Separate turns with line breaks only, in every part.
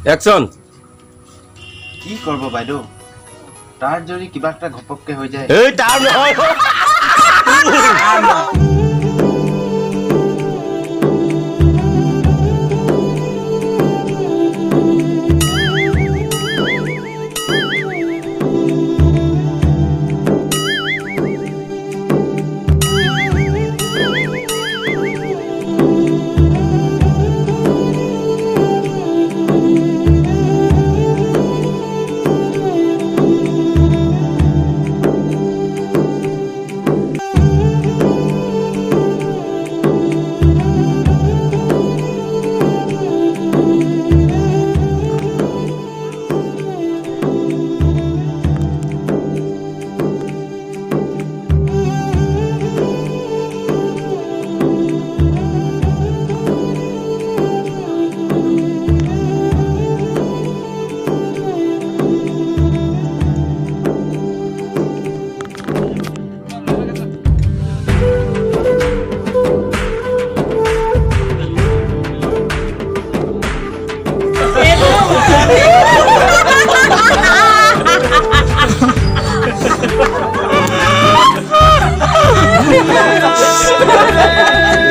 Action.
কি করব বাইদেউ, তার যদি কিবা একটা ঘপককে হৈ যায়।
এই তার নহয়।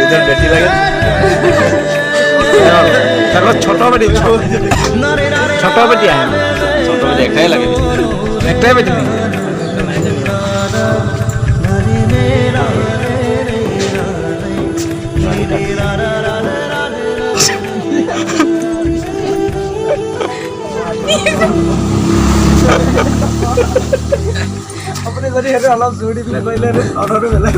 इधर बेटी लगे তারপর ছোট বেটি ছোট বেটি একটাই লাগে একটাই বেটি নেই अपने जरी हेरे अलग जोड़ी भी पहले और बेला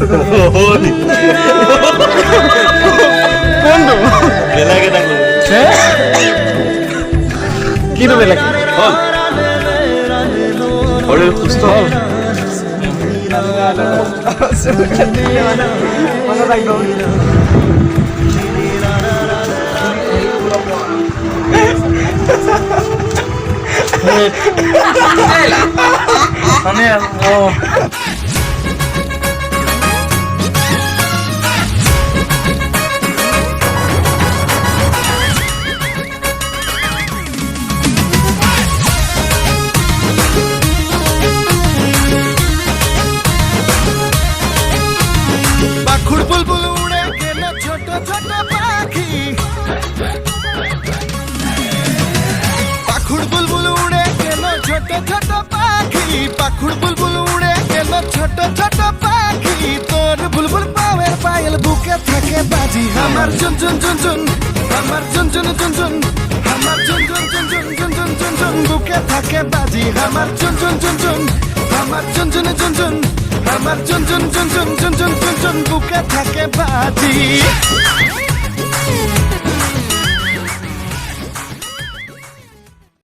কোন তো বেলাকে ডাকলো কি তো বেলা বল ওরে সুস্থ হও মনে রাখো মানে ও
পাখুড় বুলবুল উড়ে গেল ছোট ছোট পাখি পাখুড় বুলবুল উড়ে গেল ছোট ছোট পাখি পাখুড় বুলবুল উড়ে গেল ছোট ছোট পাখি তোর বুলবুল পাওয়ার পায়েল বুকে থাকে বাজি আমার ঝুনঝুন ঝুনঝুন আমার ঝুনঝুন ঝুনঝুন আমার ঝুনঝুন ঝুনঝুন ঝুনঝুন ঝুনঝুন বুকে থাকে বাজি আমার ঝুনঝুন ঝুনঝুন আমার ঝুনঝুন ঝুনঝুন আমার ঝুনঝুন ঝুনঝুন ঝুনঝুন ঝুনঝুন বুকে থাকে বাজি